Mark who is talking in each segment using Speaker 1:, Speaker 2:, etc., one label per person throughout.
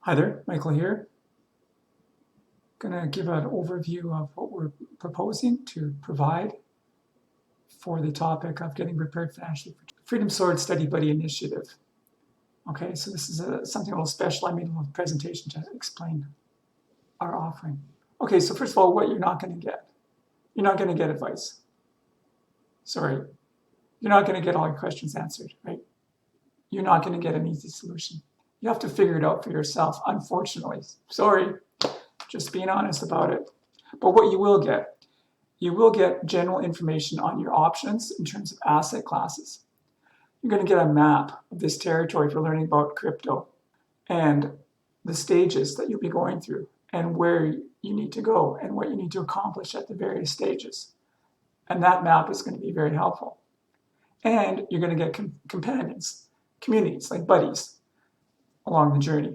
Speaker 1: Hi there, Michael here. Going to give an overview of what we're proposing to provide for the topic of getting prepared financially for Freedom Sword Study Buddy Initiative. Okay, so this is something a little special. I made a little presentation to explain our offering. Okay, so first of all, what you're not going to get. You're not going to get advice. Sorry, you're not going to get all your questions answered, right? You're not going to get an easy solution. You have to figure it out for yourself, unfortunately. Sorry, just being honest about it. But what you will get general information on your options in terms of asset classes. You're going to get a map of this territory for learning about crypto and the stages that you'll be going through and where you need to go and what you need to accomplish at the various stages. And that map is going to be very helpful. And you're going to get companions, communities, like buddies along the journey.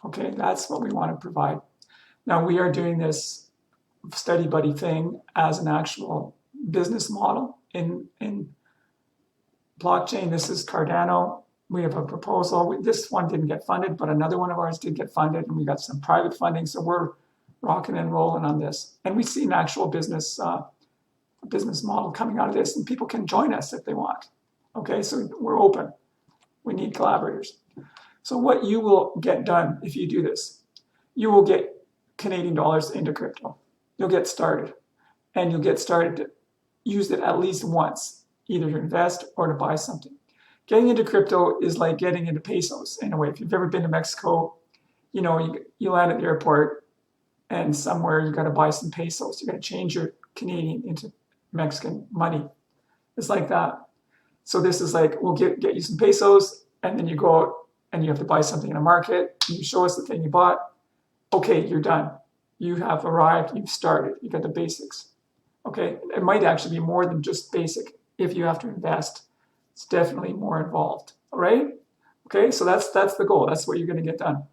Speaker 1: Okay, that's what we want to provide. Now, we are doing this study buddy thing as an actual business model in blockchain. This is Cardano. We have a proposal. This one didn't get funded, but another one of ours did get funded, and we got some private funding. So we're rocking and rolling on this, and we see an actual business model coming out of this, and people can join us if they want. Okay, so we're open. We need collaborators. So what you will get done if you do this, you will get Canadian dollars into crypto. You'll get started, and you'll get started to use it at least once, either to invest or to buy something. Getting into crypto is like getting into pesos in a way. If you've ever been to Mexico, you land at the airport, and somewhere you got to buy some pesos. You got to change your Canadian into Mexican money. It's like that. So this is like, we'll get you some pesos, and then you go out and you have to buy something in a market. And you show us the thing you bought. Okay, you're done. You have arrived. You've started. You got the basics. Okay, it might actually be more than just basic. If you have to invest, it's definitely more involved. All right. Okay, so that's the goal. That's what you're going to get done.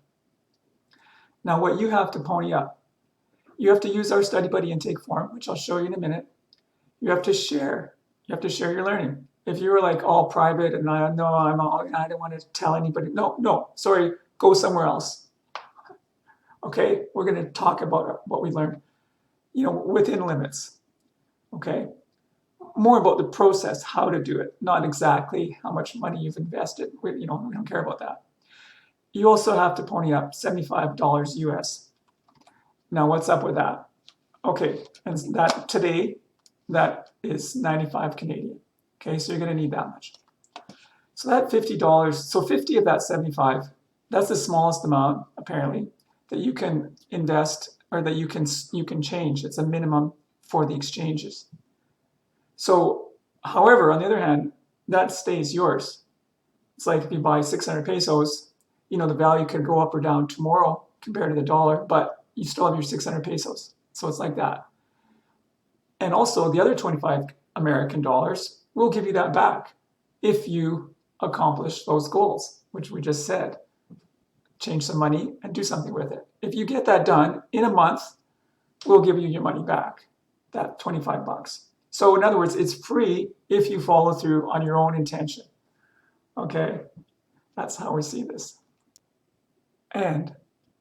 Speaker 1: Now, what you have to pony up, you have to use our study buddy intake form, which I'll show you in a minute. You have to share. You have to share your learning. If you were like all private and I don't want to tell anybody. No, sorry, go somewhere else. Okay, we're going to talk about what we learned, within limits. Okay, more about the process, how to do it, not exactly how much money you've invested. We don't care about that. You also have to pony up $75 US. Now, what's up with that? Okay, and that today, that is 95 Canadian. Okay, so you're going to need that much. So that $50, so 50 of that 75, that's the smallest amount apparently that you can invest or that you can change. It's a minimum for the exchanges. So, however, on the other hand, that stays yours. It's like if you buy 600 pesos, the value could go up or down tomorrow compared to the dollar, but you still have your 600 pesos. So it's like that. And also the other 25 American dollars will give you that back if you accomplish those goals, which we just said. Change some money and do something with it. If you get that done in a month, we'll give you your money back, that 25 bucks. So in other words, it's free if you follow through on your own intention. Okay, that's how we see this. And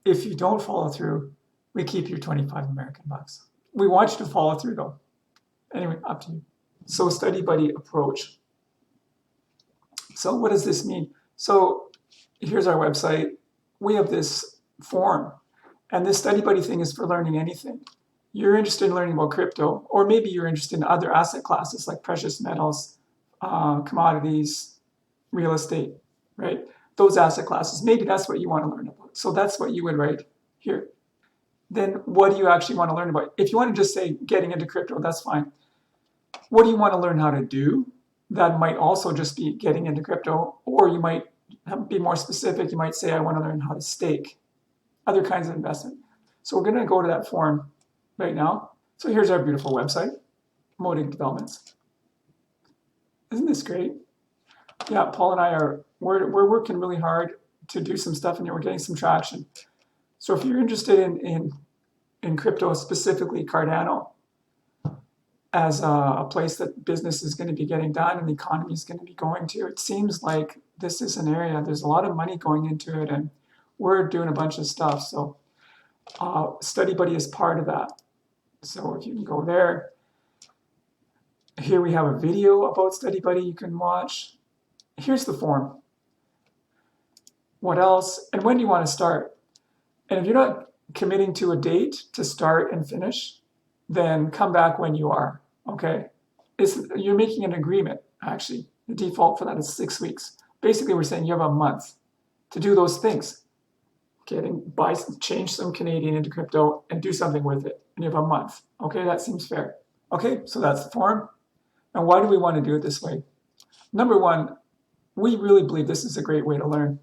Speaker 1: if you don't follow through, we keep your 25 American bucks. We want you to follow through though. Anyway, up to you. So study buddy approach. So what does this mean? So here's our website. We have this form, and this study buddy thing is for learning anything. You're interested in learning about crypto, or maybe you're interested in other asset classes like precious metals, commodities, real estate, right? Those asset classes, maybe that's what you want to learn about. So that's what you would write here. Then what do you actually want to learn about? If you want to just say getting into crypto, that's fine. What do you want to learn how to do? That might also just be getting into crypto, or you might be more specific. You might say, I want to learn how to stake, other kinds of investment. So we're going to go to that form right now. So here's our beautiful website, Modig Developments. Isn't this great? Yeah, Paul and I we're working really hard to do some stuff, and we're getting some traction. So if you're interested in crypto, specifically Cardano, as a place that business is going to be getting done and the economy is going to be going to, it seems like this is an area, there's a lot of money going into it, and we're doing a bunch of stuff. So Study Buddy is part of that. So if you can go there, here we have a video about Study Buddy you can watch. Here's the form. What else? And when do you want to start? And if you're not committing to a date to start and finish, then come back when you are, okay? You're making an agreement, actually. The default for that is 6 weeks. Basically, we're saying you have a month to do those things. Change some Canadian into crypto and do something with it. And you have a month, okay? That seems fair. Okay, so that's the form. And why do we want to do it this way? Number one, we really believe this is a great way to learn.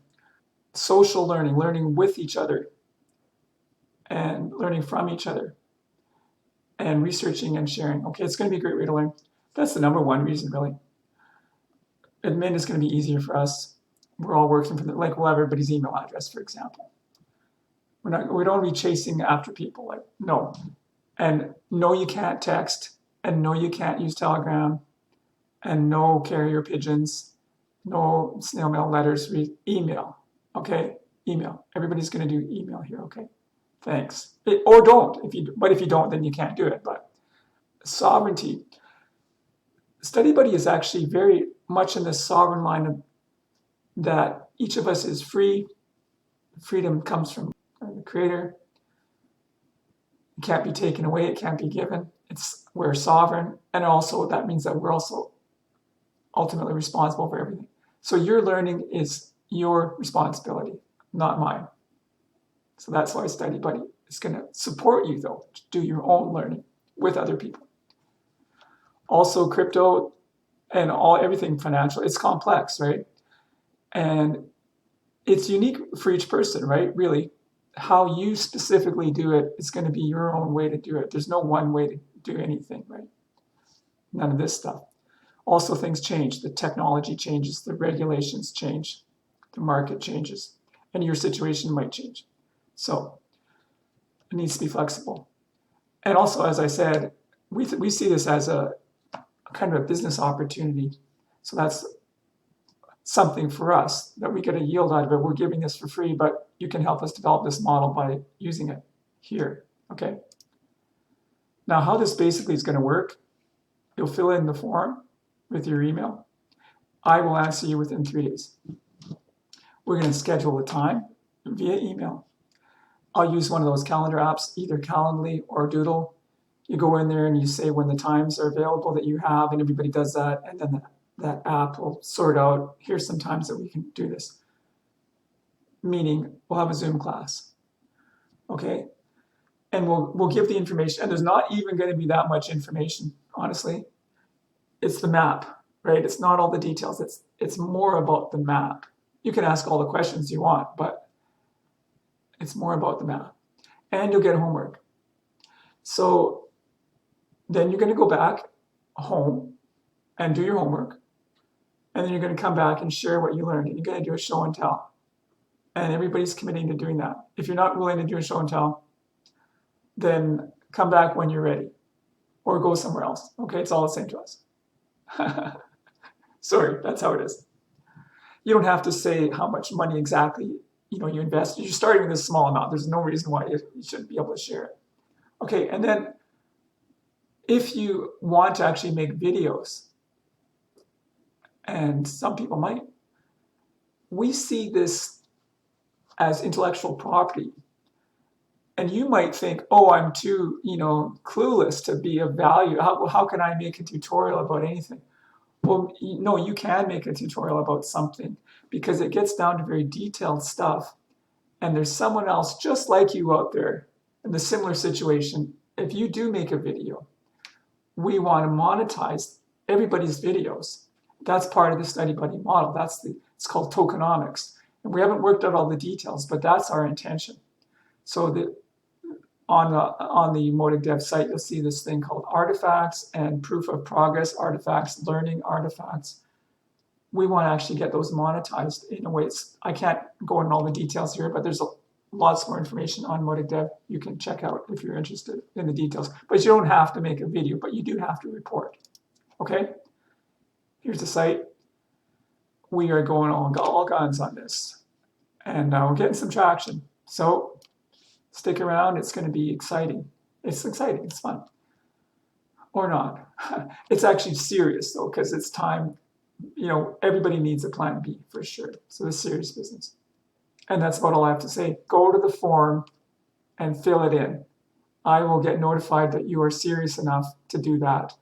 Speaker 1: Social learning, learning with each other and learning from each other and researching and sharing. Okay, it's going to be a great way to learn. That's the number one reason, really. Admin is going to be easier for us. We're all working from we'll have everybody's email address, for example. We don't be chasing after people, no. And no, you can't text, and no, you can't use Telegram, and no carrier pigeons, no snail mail letters, email, okay? Email. Everybody's going to do email here, okay? Thanks. Or don't. But if you don't, then you can't do it. But sovereignty. Study Buddy is actually very much in the sovereign line of that each of us is free. Freedom comes from the Creator. It can't be taken away. It can't be given. We're sovereign. And also that means that we're also ultimately responsible for everything. So your learning is your responsibility, not mine. So that's why Study Buddy is going to support you, though, to do your own learning with other people. Also, crypto and everything financial, it's complex, right? And it's unique for each person, right? Really, how you specifically do it is going to be your own way to do it. There's no one way to do anything, right? None of this stuff. Also, things change. The technology changes. The regulations change. The market changes. And your situation might change. So it needs to be flexible. And also, as I said, we see this as a kind of a business opportunity. So that's something for us that we get a yield out of it. We're giving this for free, but you can help us develop this model by using it here, okay? Now, how this basically is going to work, you'll fill in the form with your email. I will answer you within 3 days. We're going to schedule a time via email. I'll use one of those calendar apps, either Calendly or Doodle. You go in there and you say when the times are available that you have, and everybody does that, and then that app will sort out, here's some times that we can do this. Meaning, we'll have a Zoom class, okay? And we'll give the information, and there's not even going to be that much information, honestly. It's the map, right? It's not all the details. It's more about the map. You can ask all the questions you want, but it's more about the map. And you'll get homework. So then you're going to go back home and do your homework. And then you're going to come back and share what you learned. And you're going to do a show and tell. And everybody's committing to doing that. If you're not willing to do a show and tell, then come back when you're ready. Or go somewhere else. Okay, it's all the same to us. Sorry, that's how it is. You don't have to say how much money exactly you invest. You're starting with a small amount. There's no reason why you shouldn't be able to share it. Okay, and then if you want to actually make videos, and some people might, we see this as intellectual property. And you might think, oh, I'm too, clueless to be of value. How can I make a tutorial about anything? Well, no, you can make a tutorial about something because it gets down to very detailed stuff. And there's someone else just like you out there in the similar situation. If you do make a video, we want to monetize everybody's videos. That's part of the Study Buddy model. It's called tokenomics. And we haven't worked out all the details, but that's our intention. So on the Modig Dev site, you'll see this thing called artifacts and proof of progress artifacts, learning artifacts. We want to actually get those monetized in a way. I can't go into all the details here, but there's lots more information on Modig Dev you can check out if you're interested in the details. But you don't have to make a video, but you do have to report. Okay? Here's the site. We are going all guns on this. and we're getting some traction. So stick around. It's going to be exciting. It's exciting. It's fun. Or not. It's actually serious though, because it's time. Everybody needs a plan B for sure. So it's serious business. And that's about all I have to say. Go to the form and fill it in. I will get notified that you are serious enough to do that.